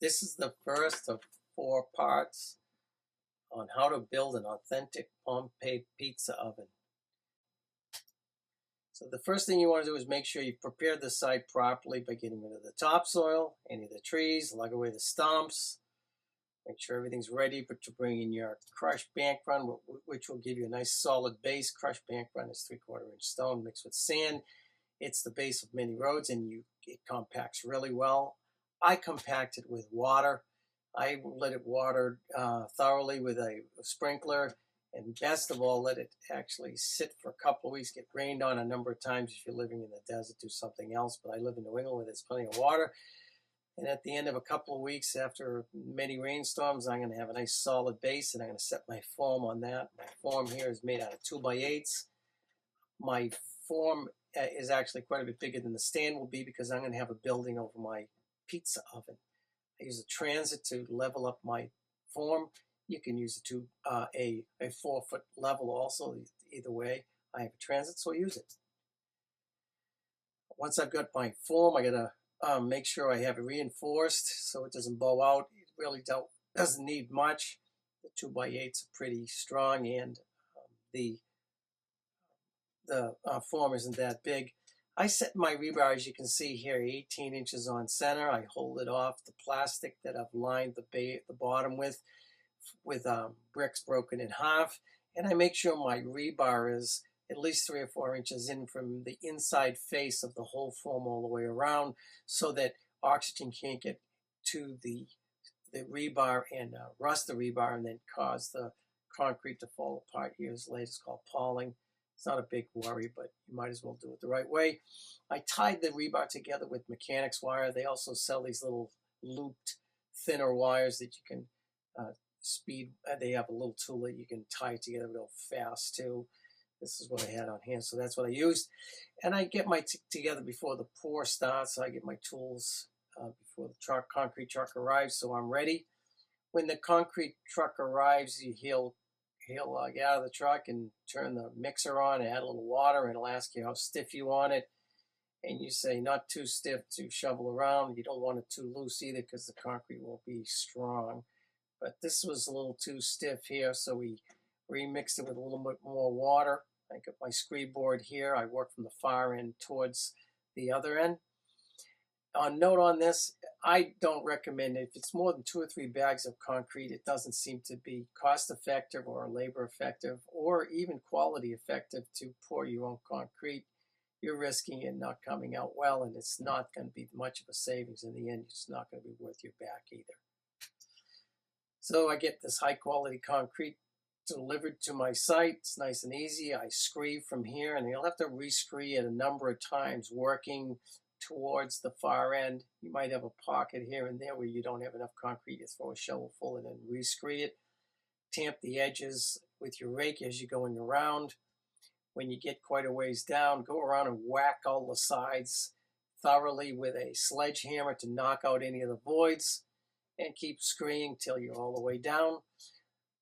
This is the first of 4 parts on how to build an authentic Pompei pizza oven. So the first thing you want to do is make sure you prepare the site properly by getting rid of the topsoil, any of the trees, lug away the stumps. Make sure everything's ready to bring in your crushed bank run, which will give you a nice solid base. Crushed bank run is 3/4 inch stone mixed with sand. It's the base of many roads, and it compacts really well. I compact it with water. I let it water thoroughly with a sprinkler, and best of all, let it actually sit for a couple of weeks, get rained on a number of times. If you're living in the desert, do something else, but I live in New England where there's plenty of water. And at the end of a couple of weeks, after many rainstorms, I'm going to have a nice solid base, and I'm going to set my form on that. My form here is made out of 2x8s. My form is actually quite a bit bigger than the stand will be because I'm going to have a building over my pizza oven. I use a transit to level up my form. You can use a 4-foot level also. Either way, I have a transit, so I use it. Once I've got my form, I got to make sure I have it reinforced so it doesn't bow out. It really doesn't need much. The 2x8s are pretty strong, and the form isn't that big. I set my rebar, as you can see here, 18 inches on center. I hold it off the plastic that I've lined the bottom with bricks broken in half, and I make sure my rebar is at least 3 or 4 inches in from the inside face of the whole form all the way around, so that oxygen can't get to the rebar and rust the rebar and then cause the concrete to fall apart. Years later, it's called palling. It's not a big worry, but you might as well do it the right way. I tied the rebar together with mechanics wire. They also sell these little looped, thinner wires that you can speed. They have a little tool that you can tie it together real fast too. This is what I had on hand, so that's what I used. And I get my together before the pour starts. So I get my tools before the concrete truck arrives, so I'm ready. When the concrete truck arrives, he'll get out of the truck and turn the mixer on, add a little water, and it'll ask you how stiff you want it. And you say not too stiff to shovel around. You don't want it too loose either because the concrete won't be strong. But this was a little too stiff here, so we remixed it with a little bit more water. I got my screed board here. I work from the far end towards the other end. Note on this, I don't recommend it. If it's more than 2 or 3 bags of concrete, it doesn't seem to be cost effective or labor effective or even quality effective to pour your own concrete. You're risking it not coming out well, and it's not going to be much of a savings in the end. It's not going to be worth your back either. So I get this high quality concrete delivered to my site. It's nice and easy. I scree from here, and you'll have to re-scree it a number of times working towards the far end. You might have a pocket here and there where you don't have enough concrete. You throw a shovel full and then re-scree it. Tamp the edges with your rake as you're going around. When you get quite a ways down, go around and whack all the sides thoroughly with a sledgehammer to knock out any of the voids, and keep screeing till you're all the way down.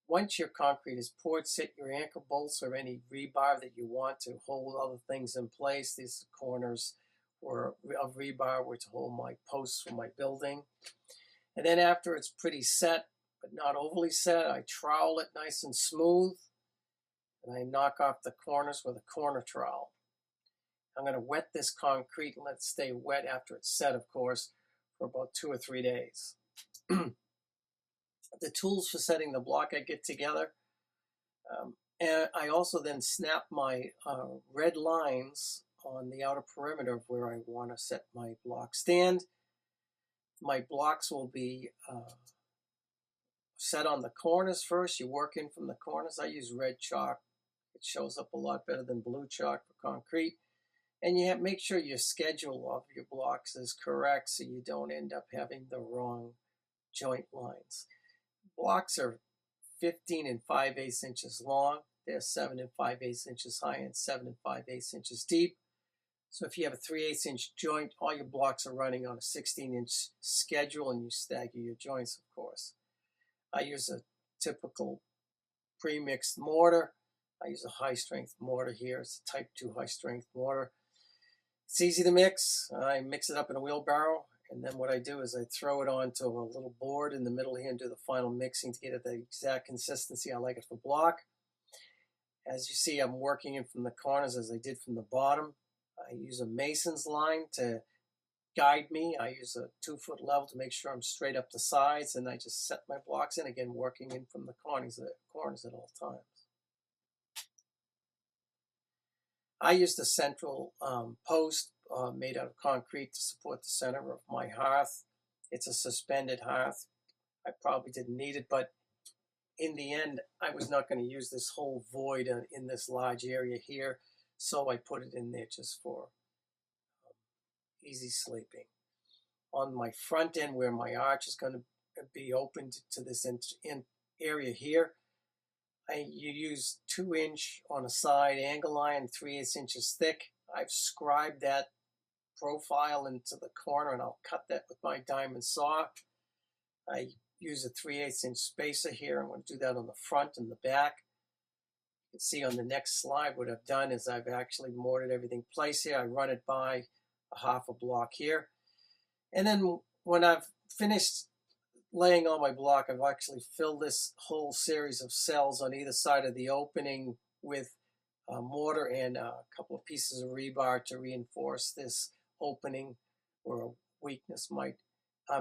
Once your concrete is poured, set your anchor bolts or any rebar that you want to hold other things in place. These corners of rebar were to hold my posts for my building. And then after it's pretty set, but not overly set, I trowel it nice and smooth, and I knock off the corners with a corner trowel. I'm going to wet this concrete and let it stay wet after it's set, of course, for about 2 or 3 days. The tools for setting the block I get together. And I also then snap my red lines on the outer perimeter of where I want to set my block stand. My blocks will be set on the corners first. You work in from the corners. I use red chalk. It shows up a lot better than blue chalk for concrete. And you make sure your schedule of your blocks is correct so you don't end up having the wrong joint lines. Blocks are 15 5/8 inches long. They're 7 5/8 inches high and 7 5/8 inches deep. So if you have a 3/8 inch joint, all your blocks are running on a 16-inch schedule, and you stagger your joints, of course. I use a typical pre-mixed mortar. I use a high-strength mortar here. It's a type 2 high-strength mortar. It's easy to mix. I mix it up in a wheelbarrow, And then what I do is I throw it onto a little board in the middle here and do the final mixing to get it the exact consistency I like it for block. As you see, I'm working in from the corners as I did from the bottom. I use a mason's line to guide me. I use a 2-foot level to make sure I'm straight up the sides, and I just set my blocks in, again, working in from the corners at all times. I used a central post made out of concrete to support the center of my hearth. It's a suspended hearth. I probably didn't need it, but in the end, I was not going to use this whole void in this large area here, so I put it in there just for easy sleeping. On my front end, where my arch is going to be opened to this area here, you use 2-inch on a side angle iron, 3/8 inches thick. I've scribed that profile into the corner, and I'll cut that with my diamond saw. I use a 3/8 inch spacer here. I'm going to do that on the front and the back. You can see on the next slide what I've done is I've actually mortared everything in place here. I run it by a half a block here. And then when I've finished laying on my block, I've actually filled this whole series of cells on either side of the opening with mortar and a couple of pieces of rebar to reinforce this opening where a weakness might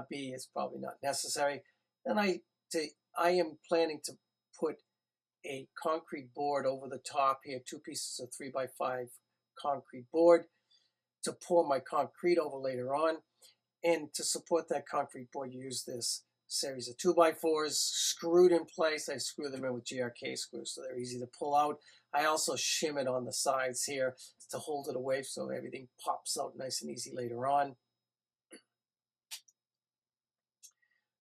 be. It's probably not necessary. And I am planning to put a concrete board over the top here, 2 pieces of 3x5 concrete board to pour my concrete over later on. And to support that concrete board, you use this series of 2x4s screwed in place. I screw them in with GRK screws so they're easy to pull out. I also shim it on the sides here to hold it away so everything pops out nice and easy later on.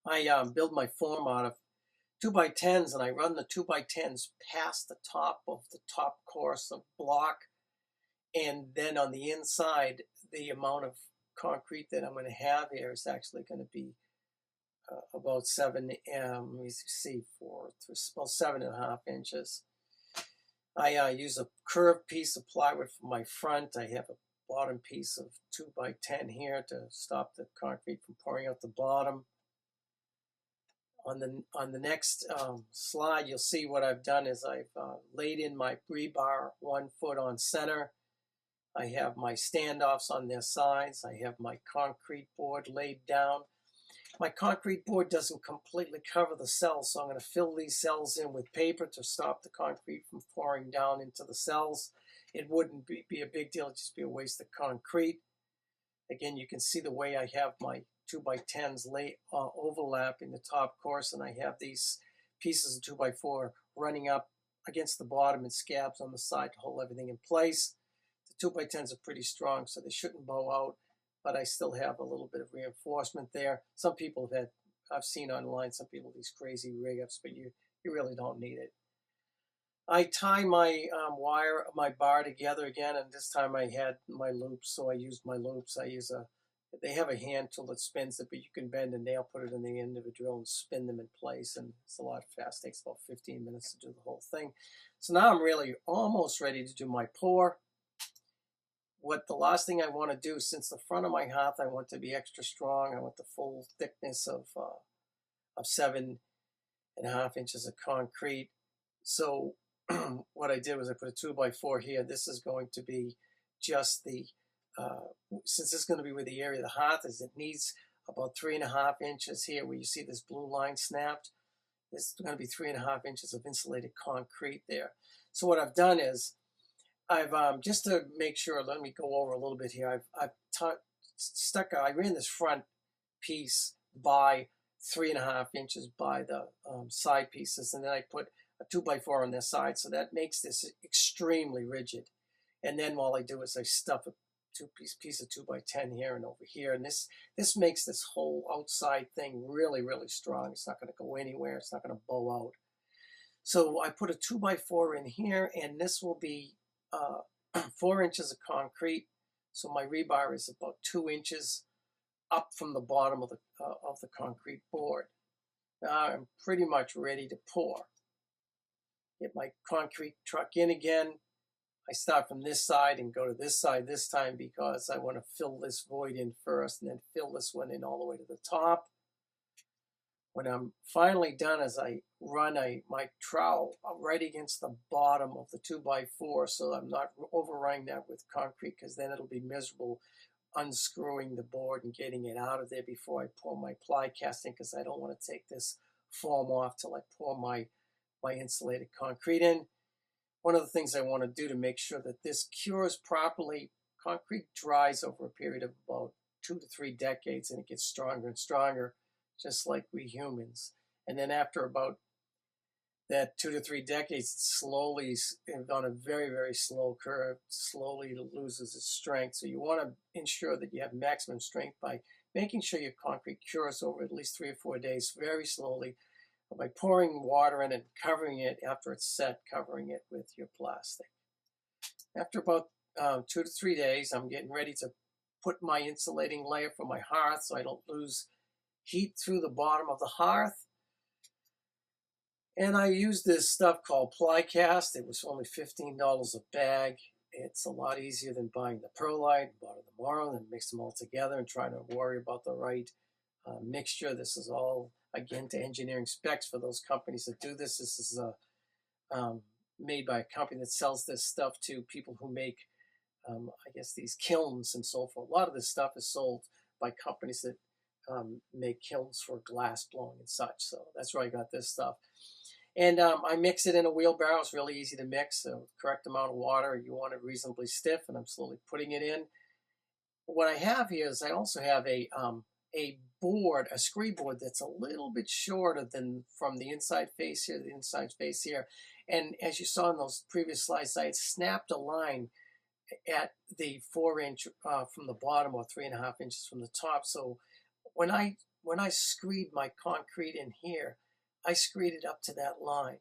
I build my form out of 2x10s, and I run the 2x10s past the top of the top course of block, and then on the inside, the amount of concrete that I'm going to have here is actually going to be about 7.5 inches. I use a curved piece of plywood for my front. I have a bottom piece of 2x10 here to stop the concrete from pouring out the bottom. On the next slide, you'll see what I've done is I've laid in my rebar 1 foot on center. I have my standoffs on their sides. I have my concrete board laid down. My concrete board doesn't completely cover the cells, so I'm going to fill these cells in with paper to stop the concrete from pouring down into the cells. It wouldn't be a big deal, it'd just be a waste of concrete. Again, you can see the way I have my 2x10s overlapping the top course, and I have these pieces of 2x4 running up against the bottom and scabs on the side to hold everything in place. The 2x10s are pretty strong, so they shouldn't bow out, but I still have a little bit of reinforcement there. Some people have I've seen online, some people these crazy rig-ups, but you really don't need it. I tie my my bar together again, and this time I had my loops, so I used my loops. They have a hand tool that spins it, but you can bend a nail, put it in the end of a drill, and spin them in place, and it's a lot fast. It takes about 15 minutes to do the whole thing. So now I'm really almost ready to do my pour. The last thing I want to do, since the front of my hearth I want to be extra strong, I want the full thickness of 7.5 inches of concrete. So what I did was I put a 2x4 here. This is going to be just the, since this is going to be where the area of the hearth is, it needs about 3.5 inches here where you see this blue line snapped. This is going to be 3.5 inches of insulated concrete there. So what I've done is, I've, just to make sure, let me go over a little bit here. I ran this front piece by 3.5 inches by the side pieces, and then I put a 2x4 on their side, so that makes this extremely rigid. And then all I do is I stuff a piece of 2x10 here and over here, and this makes this whole outside thing really, really strong. It's not going to go anywhere. It's not going to bow out. So I put a 2x4 in here, and this will be 4 inches of concrete. So my rebar is about 2 inches up from the bottom of the concrete board. Now I'm pretty much ready to pour. Get my concrete truck in again. I start from this side and go to this side this time because I want to fill this void in first and then fill this one in all the way to the top. When I'm finally done, as I run my trowel right against the bottom of the 2x4, so I'm not overrunning that with concrete, because then it'll be miserable unscrewing the board and getting it out of there before I pour my ply casting, because I don't want to take this foam off till I pour my insulated concrete in. One of the things I want to do to make sure that this cures properly, concrete dries over a period of about 2 to 3 decades, and it gets stronger and stronger, just like we humans. And then after about that 2 to 3 decades, it slowly, on a very, very slow curve, slowly loses its strength. So you want to ensure that you have maximum strength by making sure your concrete cures over at least 3 or 4 days very slowly, by pouring water in and covering it after it's set, covering it with your plastic. After about 2 to 3 days, I'm getting ready to put my insulating layer for my hearth so I don't lose heat through the bottom of the hearth. And I use this stuff called ply cast. It was only $15 a bag. It's a lot easier than buying the perlite, bought it tomorrow, and mix them all together and trying to worry about the right mixture. This is all, again, to engineering specs for those companies that do this. This is made by a company that sells this stuff to people who make, I guess, these kilns and so forth. A lot of this stuff is sold by companies that make kilns for glass blowing and such. So that's where I got this stuff. And I mix it in a wheelbarrow. It's really easy to mix. So correct amount of water. You want it reasonably stiff, and I'm slowly putting it in. What I have here is I also have a board, a scree board that's a little bit shorter than from the inside face here, the inside face here. And as you saw in those previous slides, I had snapped a line at the 4-inch from the bottom, or 3.5 inches from the top. So when I screed my concrete in here, I screed it up to that line.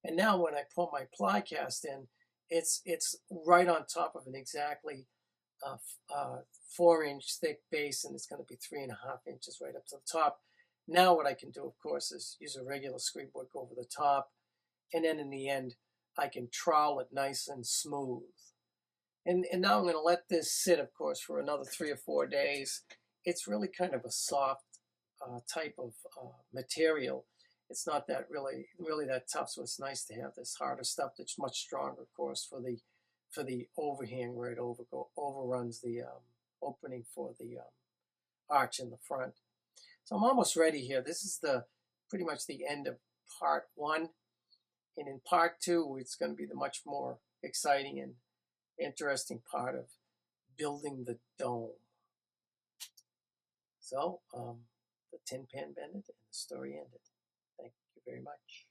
And now when I put my ply cast in, it's right on top of an exactly 4-inch thick base, and it's going to be 3.5 inches right up to the top. Now what I can do, of course, is use a regular screed board, go over the top, and then in the end, I can trowel it nice and smooth. And now I'm going to let this sit, of course, for another 3 or 4 days. It's really kind of a soft type of material. It's not that really that tough, so it's nice to have this harder stuff that's much stronger, of course, for the overhang where it overruns the opening for the arch in the front. So I'm almost ready here. This is pretty much the end of part 1. And in part 2, it's going to be the much more exciting and interesting part of building the dome. So the tin pan bended and the story ended. Thank you very much.